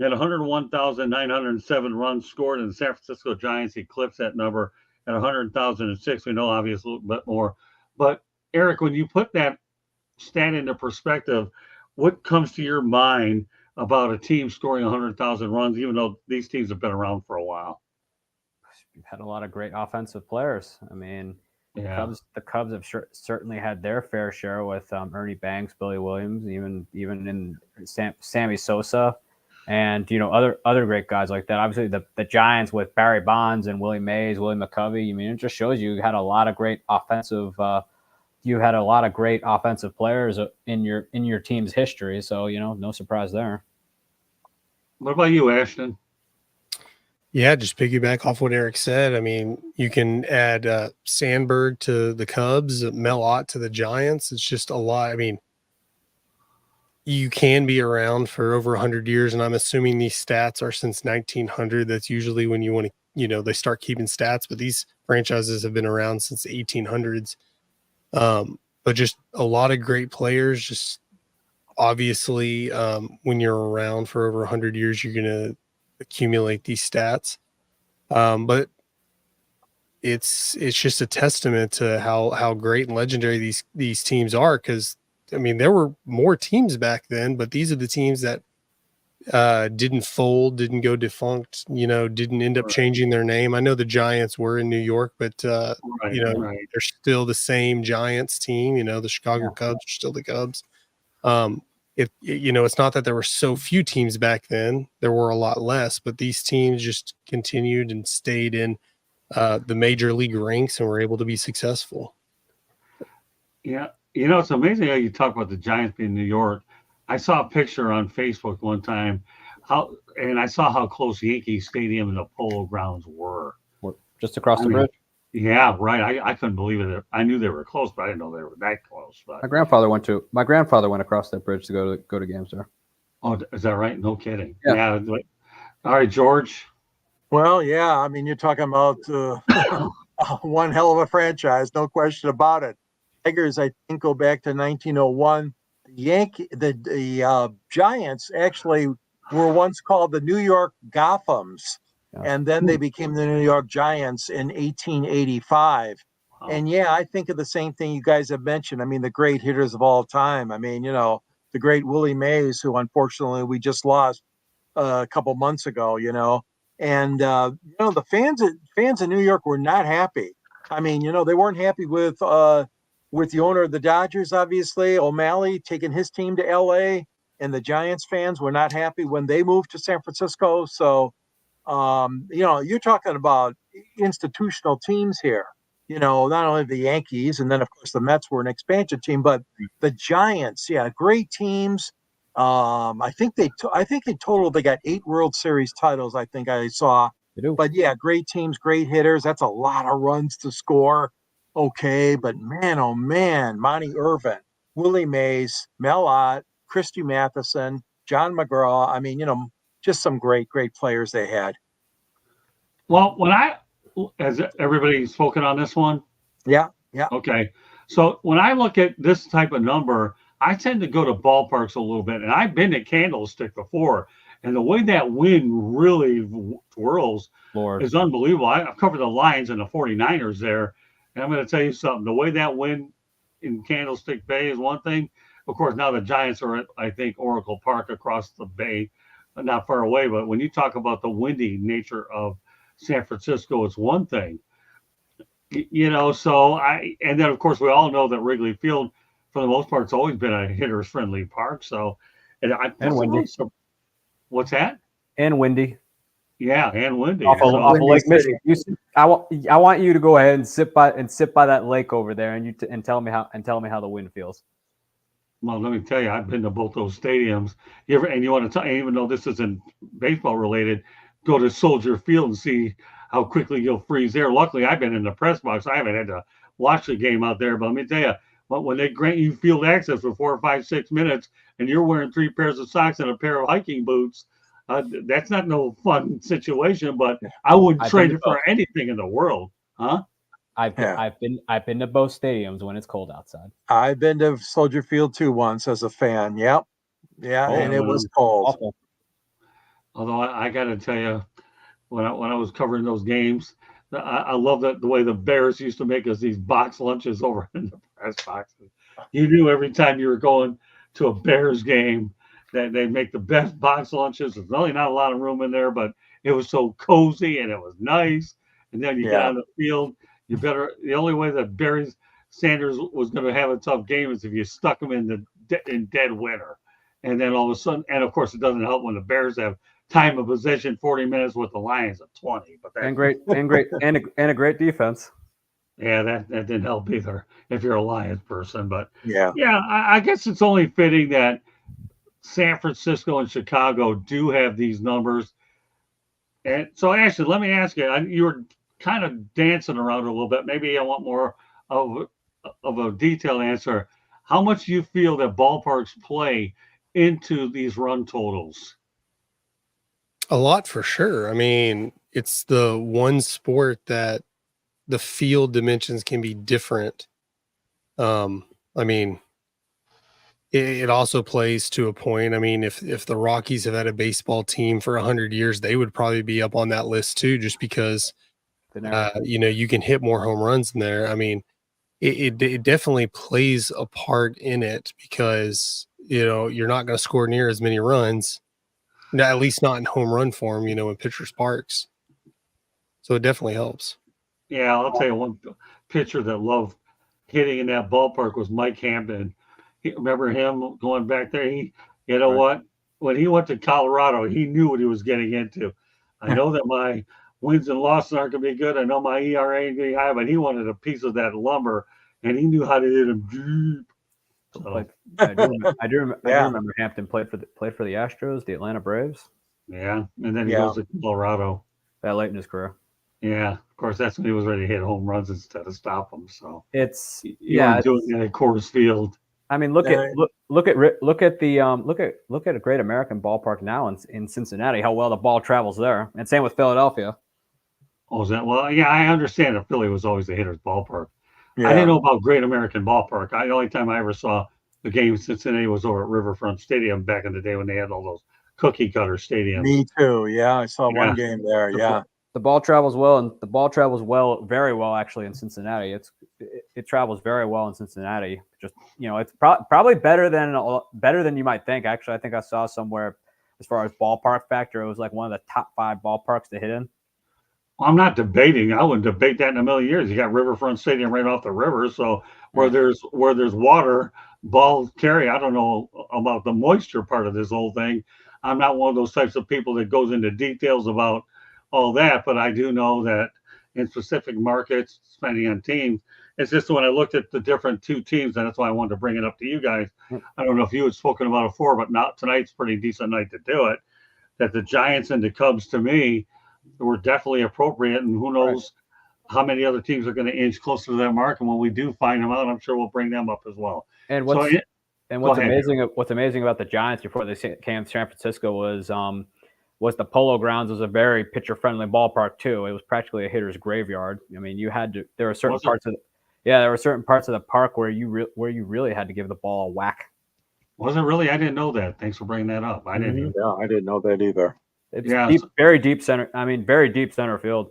had 101,907 runs scored, and the San Francisco Giants eclipsed that number at 100,006. We know obviously a little bit more. But Eric, when you put that stat into perspective, what comes to your mind about a team scoring 100,000 runs, even though these teams have been around for a while? We've had a lot of great offensive players. I mean, Yeah. the Cubs have certainly had their fair share with Ernie Banks, Billy Williams, even in Sammy Sosa, and other great guys like that. Obviously, the Giants with Barry Bonds and Willie Mays, Willie McCovey. I mean, it just shows you had a lot of great offensive. You had a lot of great offensive players in your team's history. So no surprise there. What about you, Ashton? Yeah, just piggyback off what Eric said. I mean, you can add Sandberg to the Cubs, Mel Ott to the Giants. It's just a lot. I mean, you can be around for over 100 years, and I'm assuming these stats are since 1900. That's usually when you want to, they start keeping stats, but these franchises have been around since the 1800s. But just a lot of great players. Just obviously, when you're around for over 100 years, you're going to accumulate these stats. But it's just a testament to how great and legendary these teams are. Because I mean, there were more teams back then, but these are the teams that didn't fold, didn't go defunct, didn't end up changing their name. I know the Giants were in New York, but they're still the same Giants team. The Chicago Cubs are still the Cubs. It's not that there were so few teams back then. There were a lot less, but these teams just continued and stayed in the major league ranks and were able to be successful. Yeah. It's amazing how you talk about the Giants being New York. I saw a picture on Facebook one time, and I saw how close Yankee Stadium and the Polo Grounds were. Just across the bridge. Yeah, right. I couldn't believe it. I knew they were close, but I didn't know they were that close. But My grandfather went across that bridge to go to games there. Oh, is that right? No kidding. Yeah. All right, George. Well, yeah. I mean, you're talking about one hell of a franchise, no question about it. Tigers, I think, go back to 1901. The Giants actually were once called the New York Gothams, and then they became the New York Giants in 1885. Wow. And yeah, I think of the same thing you guys have mentioned. I mean, the great hitters of all time. I mean, the great Willie Mays, who unfortunately we just lost a couple months ago. And the fans in New York were not happy. I mean, they weren't happy with the owner of the Dodgers, obviously, O'Malley, taking his team to LA, and the Giants fans were not happy when they moved to San Francisco. So, you're talking about institutional teams here. not only the Yankees, and then of course the Mets were an expansion team, but the Giants, yeah, great teams. I think in total they got 8 World Series titles. I think I saw, They do. but yeah, great teams, great hitters. That's a lot of runs to score. Okay, but man, oh man, Monty Irvin, Willie Mays, Mel Ott, Christy Matheson, John McGraw. I mean, just some great players they had. Well, has everybody spoken on this one? Yeah, yeah. Okay. So when I look at this type of number, I tend to go to ballparks a little bit. And I've been to Candlestick before. And the way that wind really twirls Lord. is unbelievable. I've covered the Lions and the 49ers there. And I'm going to tell you something. The way that wind in Candlestick Bay is one thing. Of course, now the Giants are at, I think, Oracle Park across the bay, not far away. But when you talk about the windy nature of San Francisco, it's one thing. So and then of course we all know that Wrigley Field, for the most part, it's always been a hitters friendly park. So, And windy. What's that? And windy. Yeah, and windy. Off of Windy Lake City. Michigan. I want you to go ahead and sit by that lake over there, and tell me how the wind feels. Well, let me tell you, I've been to both those stadiums. You want to tell, even though this isn't baseball related, go to Soldier Field and see how quickly you'll freeze there. Luckily, I've been in the press box. I haven't had to watch the game out there, but let me tell you, when they grant you field access for 4 or 5, 6 minutes, and you're wearing 3 pairs of socks and a pair of hiking boots, that's not no fun situation. But I wouldn't trade it for anything in the world, huh? I've been to both stadiums when it's cold outside. I've been to Soldier Field too once as a fan. Yep. Yeah, and it was cold. Awful. Although I got to tell you, when I was covering those games, I love the way the Bears used to make us these box lunches over in the press boxes. You knew every time you were going to a Bears game that they'd make the best box lunches. There's really not a lot of room in there, but it was so cozy and it was nice. And then you get on the field, the only way that Barry Sanders was going to have a tough game is if you stuck him in dead winter. And then all of a sudden, and of course, it doesn't help when the Bears have time of possession 40 minutes with the Lions at 20. But and a great defense. Yeah, that didn't help either if you're a Lions person. But yeah, I guess it's only fitting that San Francisco and Chicago do have these numbers. And so, Ashley, let me ask you, you were kind of dancing around a little bit. Maybe I want more of a detailed answer. How much do you feel that ballparks play into these run totals? A lot for sure. I mean, it's the one sport that the field dimensions can be different. I mean, it also plays to a point. I mean, if the Rockies have had a baseball team for 100 years, they would probably be up on that list too, just because, you can hit more home runs in there. I mean, it definitely plays a part in it because, you're not going to score near as many runs. At least not in home run form, in pitchers' parks. So it definitely helps. Yeah, I'll tell you one pitcher that loved hitting in that ballpark was Mike Hampton. Remember him going back there? What? When he went to Colorado, he knew what he was getting into. I know that my wins and losses aren't going to be good. I know my ERA ain't going to be high, but he wanted a piece of that lumber, and he knew how to hit him deep. So. I do remember Hampton played for the Astros, the Atlanta Braves. Yeah, and then he goes to Colorado. That late in his career. Yeah, of course, that's when he was ready to hit home runs instead of stop them. So it's doing it at Coors Field. I mean, look at a great American ballpark now in Cincinnati. How well the ball travels there, and same with Philadelphia. Oh, is that well? Yeah, I understand that Philly was always a hitter's ballpark. Yeah. I didn't know about Great American Ballpark. The only time I ever saw the game in Cincinnati was over at Riverfront Stadium back in the day when they had all those cookie cutter stadiums. Me too. Yeah, I saw one game there. Yeah, the ball travels well, and the ball travels very well actually in Cincinnati. It travels very well in Cincinnati. Just it's probably better than you might think. Actually, I think I saw somewhere as far as ballpark factor, it was like one of the top 5 ballparks to hit in. I'm not debating. I wouldn't debate that in a million years. You got Riverfront Stadium right off the river, so where there's water, balls carry. I don't know about the moisture part of this whole thing. I'm not one of those types of people that goes into details about all that, but I do know that in specific markets, depending on teams. It's just when I looked at the different two teams, and that's why I wanted to bring it up to you guys. I don't know if you had spoken about it before, but not tonight's a pretty decent night to do it. That the Giants and the Cubs, to me, were definitely appropriate, and who knows how many other teams are going to inch closer to that mark. And when we do find them out, I'm sure we'll bring them up as well. And So, what's amazing about the Giants before they came to San Francisco was the Polo Grounds was a very pitcher friendly ballpark too. It was practically a hitter's graveyard. I mean, there were certain parts of the park where you really had to give the ball a whack. Was it really? I didn't know that. Thanks for bringing that up. I didn't. Yeah, I didn't know that either. It's very deep center. I mean, very deep center field.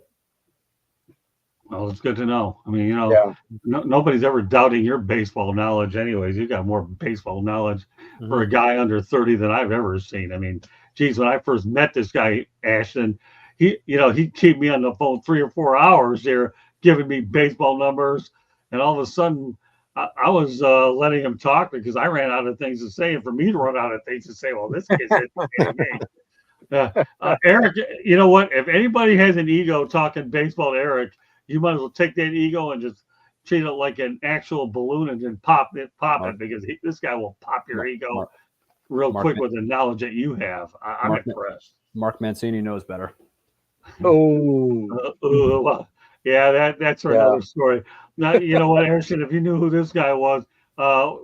Well, it's good to know. I mean, nobody's ever doubting your baseball knowledge anyways. You got more baseball knowledge for a guy under 30 than I've ever seen. I mean, geez, when I first met this guy, Ashton, he'd keep me on the phone 3 or 4 hours there giving me baseball numbers. And all of a sudden, I was letting him talk because I ran out of things to say. And for me to run out of things to say, well, this kid's educating me. Eric, you know what? If anybody has an ego talking baseball to Eric, you might as well take that ego and just treat it like an actual balloon and then pop it because this guy will pop your ego real quick with the knowledge that you have. I'm impressed. Mark Mancini knows better. Oh, yeah, that's another story. Now, you know what, Harrison, if you knew who this guy was,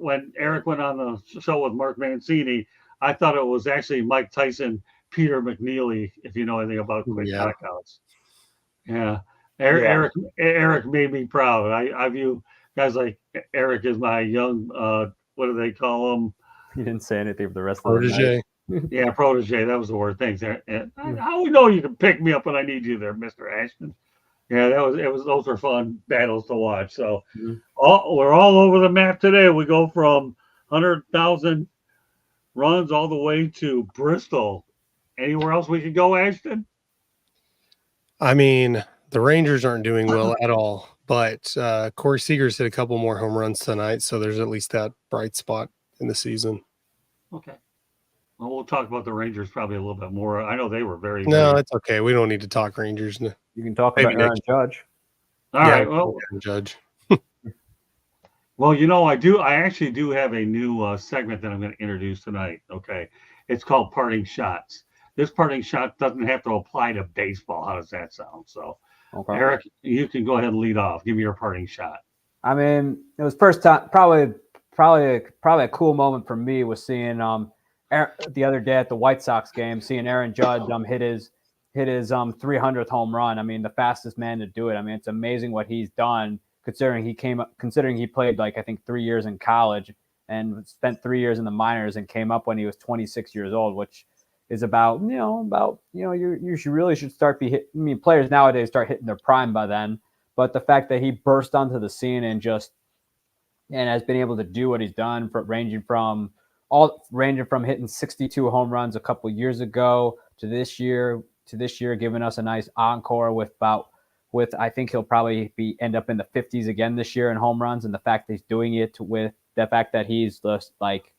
when Eric went on the show with Mark Mancini, I thought it was actually Mike Tyson, Peter McNeely, if you know anything about quick knockouts. Yeah. Eric made me proud. I view guys like Eric as my young, what do they call him? He didn't say anything for the rest of the night. Yeah, protege. That was the word. Thanks. How we know you can pick me up when I need you there, Mr. Ashton? Yeah, those were fun battles to watch. So we're all over the map today. We go from 100,000 runs all the way to Bristol. Anywhere else we could go, Ashton? I mean, the Rangers aren't doing well at all, but Corey Seager's hit a couple more home runs tonight, so there's at least that bright spot in the season. Okay. Well, we'll talk about the Rangers probably a little bit more. I know they were very. No, it's okay. We don't need to talk Rangers. You can talk about Aaron Judge. All right. Well, Aaron Judge. Well, I actually do have a new segment that I'm going to introduce tonight. Okay. It's called Parting Shots. This parting shot doesn't have to apply to baseball. How does that sound? So, Eric, you can go ahead and lead off. Give me your parting shot. I mean, it was first time, probably a cool moment for me was seeing the other day at the White Sox game, seeing Aaron Judge hit his 300th home run. I mean, the fastest man to do it. I mean, it's amazing what he's done considering he played like I think 3 years in college and spent 3 years in the minors and came up when he was 26 years old, which is about you should start players nowadays start hitting their prime by then. But the fact that he burst onto the scene and has been able to do what he's done, ranging from hitting 62 home runs a couple years ago to this year, giving us a nice encore with I think he'll probably end up in the 50s again this year in home runs. And the fact that he's doing it with the fact that he's just like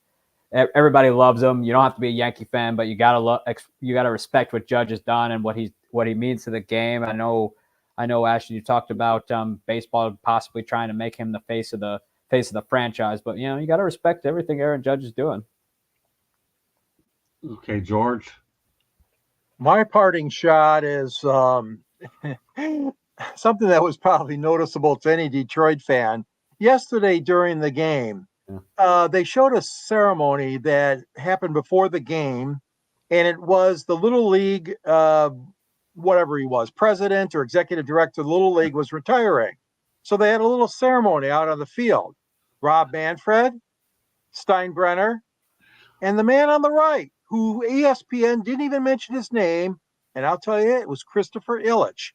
everybody loves him. You don't have to be a Yankee fan, but you gotta respect what Judge has done and what he means to the game. I know, Ashton, you talked about baseball possibly trying to make him the face of the franchise, but you got to respect everything Aaron Judge is doing. Okay, George. My parting shot is something that was probably noticeable to any Detroit fan. Yesterday during the game, they showed a ceremony that happened before the game, and it was the Little League, whatever he was, president or executive director of the Little League was retiring. So they had a little ceremony out on the field. Rob Manfred, Steinbrenner, and the man on the right, who ESPN didn't even mention his name, and I'll tell you, it was Christopher Ilitch,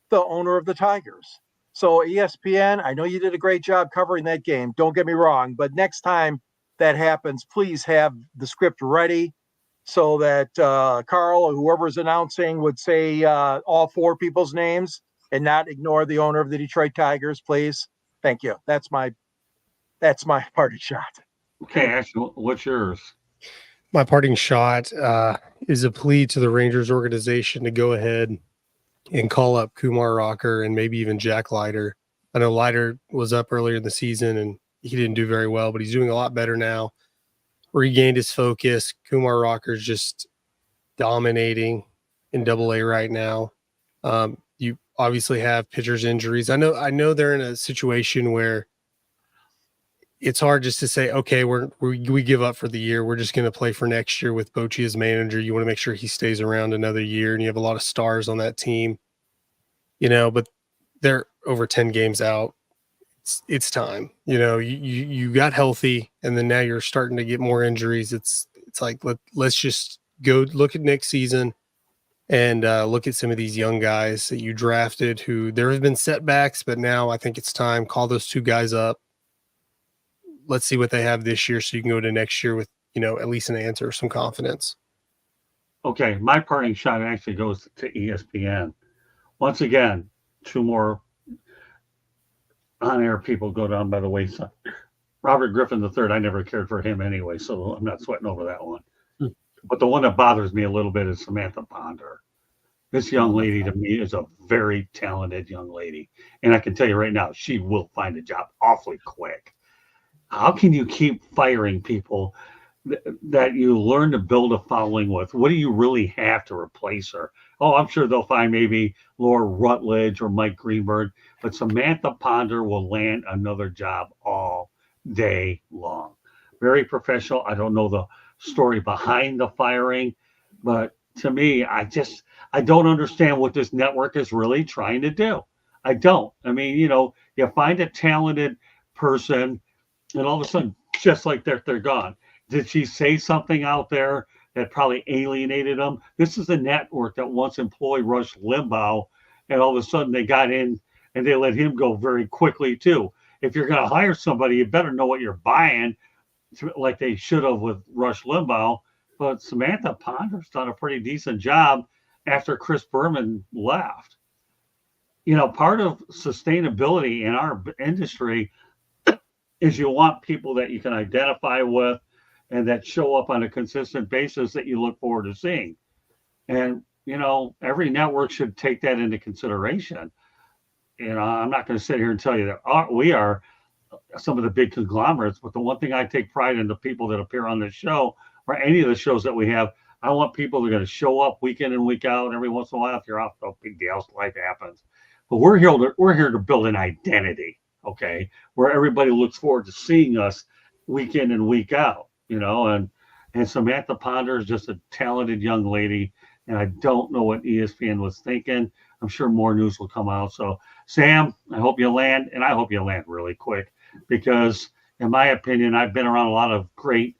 the owner of the Tigers. So ESPN, I know you did a great job covering that game. Don't get me wrong, but next time that happens, please have the script ready so that Carl or whoever's announcing would say all four people's names and not ignore the owner of the Detroit Tigers, please. Thank you. That's my parting shot. Okay, Ashton, what's yours? My parting shot is a plea to the Rangers organization to go ahead and call up Kumar Rocker and maybe even Jack Leiter. I know Leiter was up earlier in the season and he didn't do very well, but he's doing a lot better now. Regained his focus. Kumar Rocker's just dominating in Double-A right now. You obviously have pitchers injuries. I know they're in a situation where it's hard just to say, okay, we give up for the year. We're just going to play for next year with Bochy as manager. You want to make sure he stays around another year, and you have a lot of stars on that team, but they're over 10 games out. It's time. You got healthy, and then now you're starting to get more injuries. It's like let's just go look at next season and look at some of these young guys that you drafted who there have been setbacks, but now I think it's time. Call those two guys up. Let's see what they have this year so you can go to next year with, at least an answer, some confidence. Okay, my parting shot actually goes to ESPN. Once again, two more on-air people go down by the wayside. Robert Griffin III, I never cared for him anyway, so I'm not sweating over that one. But the one that bothers me a little bit is Samantha Ponder. This young lady, to me, is a very talented young lady. And I can tell you right now, she will find a job awfully quick. How can you keep firing people that you learn to build a following with? What do you really have to replace her? Oh, I'm sure they'll find maybe Laura Rutledge or Mike Greenberg, but Samantha Ponder will land another job all day long. Very professional. I don't know the story behind the firing, but to me, I don't understand what this network is really trying to do. I don't. I mean, you find a talented person, and all of a sudden, just like they're gone. Did she say something out there that probably alienated them? This is a network that once employed Rush Limbaugh, and all of a sudden they got in and they let him go very quickly too. If you're going to hire somebody, you better know what you're buying, like they should have with Rush Limbaugh. But Samantha Ponder's done a pretty decent job after Chris Berman left. Part of sustainability in our industry is you want people that you can identify with and that show up on a consistent basis that you look forward to seeing. And, every network should take that into consideration. I'm not going to sit here and tell you that we are some of the big conglomerates, but the one thing I take pride in the people that appear on this show or any of the shows that we have, I want people that are going to show up week in and week out. Every once in a while, if you're off, no big deal, life happens. But we're here to build an identity. Okay, where everybody looks forward to seeing us week in and week out, and Samantha Ponder is just a talented young lady, and I don't know what ESPN was thinking. I'm sure more news will come out. So, Sam, I hope you land, and I hope you land really quick, because in my opinion, I've been around a lot of great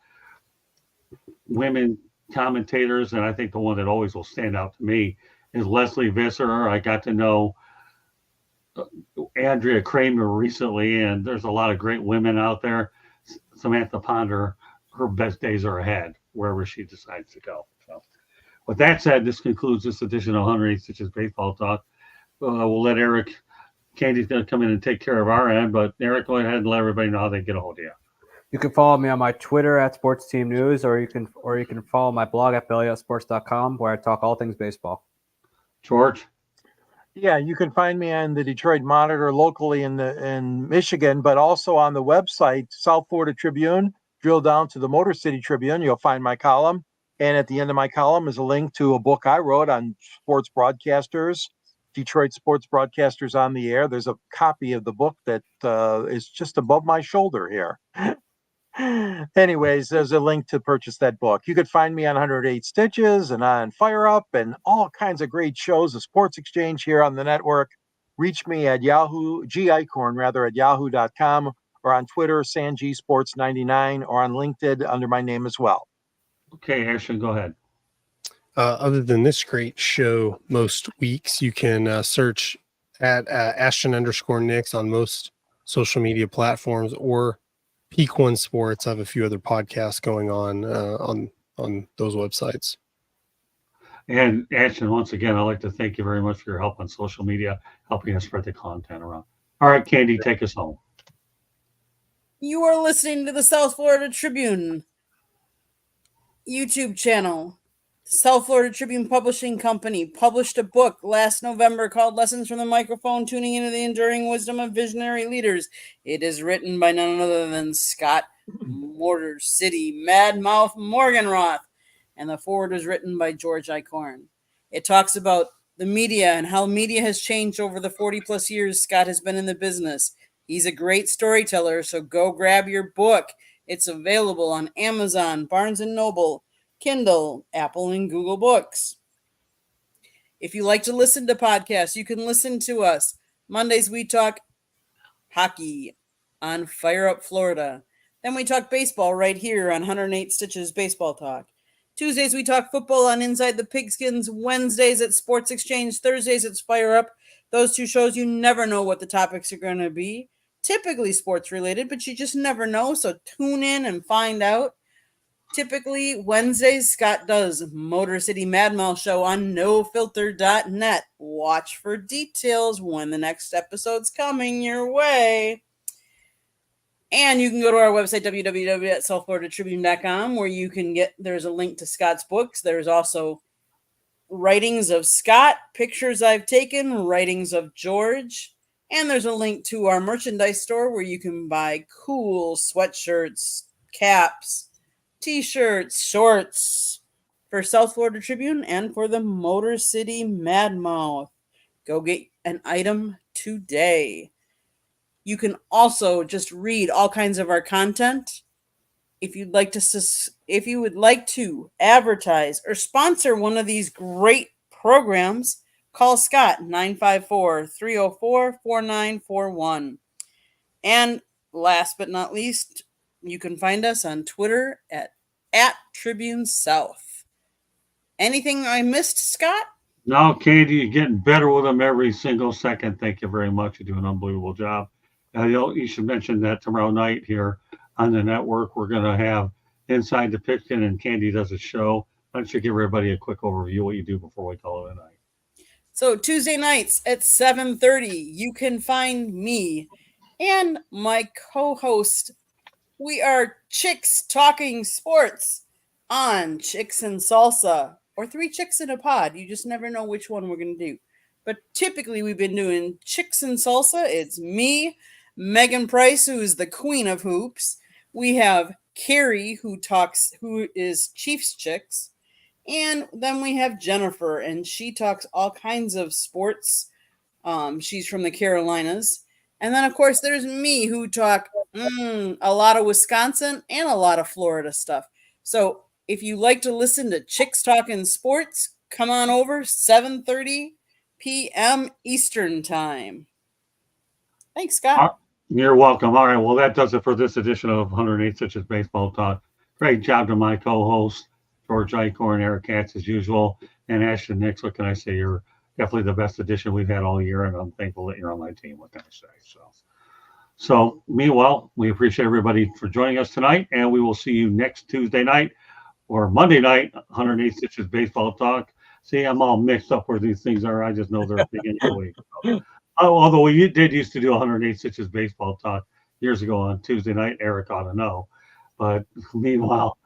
women commentators, and I think the one that always will stand out to me is Leslie Visser. I got to know Andrea Kramer recently, and there's a lot of great women out there. Samantha Ponder, her best days are ahead wherever she decides to go. So, with that said, this concludes this edition of 108 Stitches Baseball Talk. We'll let Eric, Candy's going to come in and take care of our end, but Eric, go ahead and let everybody know how they get a hold of you. You can follow me on my Twitter at Sports Team News, or you can follow my blog at bellyupsports.com, where I talk all things baseball. George? Yeah, you can find me on the Detroit Monitor locally in Michigan, but also on the website, South Florida Tribune. Drill down to the Motor City Tribune, you'll find my column. And at the end of my column is a link to a book I wrote on sports broadcasters, Detroit sports broadcasters on the air. There's a copy of the book that is just above my shoulder here. Anyways, there's a link to purchase that book. You could find me on 108 Stitches and on Fire Up and all kinds of great shows, the Sports Exchange here on the network. Reach me at at yahoo.com, or on Twitter, SanGSports99, or on LinkedIn under my name as well. Okay, Ashton, go ahead. Other than this great show most weeks, you can search at Ashton_Nix on most social media platforms, or Peak One Sports. I have a few other podcasts going on those websites. And Ashton, once again, I'd like to thank you very much for your help on social media, helping us spread the content around. All right, Candy, take us home. You are listening to the South Florida Tribune YouTube channel. South Florida Tribune Publishing Company published a book last November called Lessons from the Microphone, Tuning into the Enduring Wisdom of Visionary Leaders. It is written by none other than Scott Motor City Madmouth Morganroth, and the foreword was written by George Icorn. It talks about the media and how media has changed over the 40 plus years Scott has been in the business. He's a great storyteller, so go grab your book. It's available on Amazon, Barnes & Noble, Kindle, Apple, and Google Books. If you like to listen to podcasts, you can listen to us. Mondays, we talk hockey on Fire Up Florida. Then we talk baseball right here on 108 Stitches Baseball Talk. Tuesdays, we talk football on Inside the Pigskins. Wednesdays at Sports Exchange. Thursdays, it's Fire Up. Those two shows, you never know what the topics are going to be. Typically sports related, but you just never know. So tune in and find out. Typically Wednesdays, Scott does Motor City Madmouth Show on nofilter.net. Watch for details when the next episode's coming your way. And you can go to our website, www.southfloridatribune.com, where you can there's a link to Scott's books. There's also writings of Scott, pictures I've taken, writings of George. And there's a link to our merchandise store where you can buy cool sweatshirts, caps, T-shirts, shorts for South Florida Tribune and for the Motor City Madmouth. Go get an item today. You can also just read all kinds of our content. If you'd like to advertise or sponsor one of these great programs, call Scott 954-304-4941. And last but not least, you can find us on Twitter at Tribune South. Anything I missed, Scott? No, Katie, you're getting better with them every single second. Thank you very much. You do an unbelievable job. You should mention that tomorrow night here on the network, we're going to have Inside the Pigskin, and Candy does a show. Why don't you give everybody a quick overview of what you do before we call it a night? So Tuesday nights at 7:30, you can find me and my co-host. We are Chicks Talking Sports on Chicks and Salsa, or Three Chicks in a Pod. You just never know which one we're going to do. But typically we've been doing Chicks and Salsa. It's me, Megan Price, who is the queen of hoops. We have Carrie, who is Chiefs Chicks. And then we have Jennifer, and she talks all kinds of sports. She's from the Carolinas. And then, of course, there's me, who talk a lot of Wisconsin and a lot of Florida stuff. So if you like to listen to Chicks Talking Sports, come on over, 7:30 p.m. Eastern Time. Thanks, Scott. You're welcome. All right, well, that does it for this edition of 108 Stitches Baseball Talk. Great job to my co-host, George Icorn, Eric Katz, as usual, and Ashton Nix. What can I say? You're definitely the best edition we've had all year, and I'm thankful that you're on my team. What can I say? So meanwhile, we appreciate everybody for joining us tonight, and we will see you next Tuesday night or Monday night, 108 Stitches Baseball Talk. See, I'm all mixed up where these things are. I just know they're beginning of the week. Although we did used to do 108 Stitches Baseball Talk years ago on Tuesday night, Eric ought to know. But meanwhile,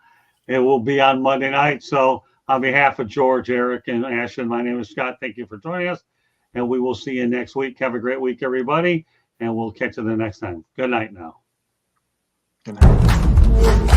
it will be on Monday night. So on behalf of George, Eric, and Ashton, my name is Scott. Thank you for joining us. And we will see you next week. Have a great week, everybody. And we'll catch you the next time. Good night now. Good night.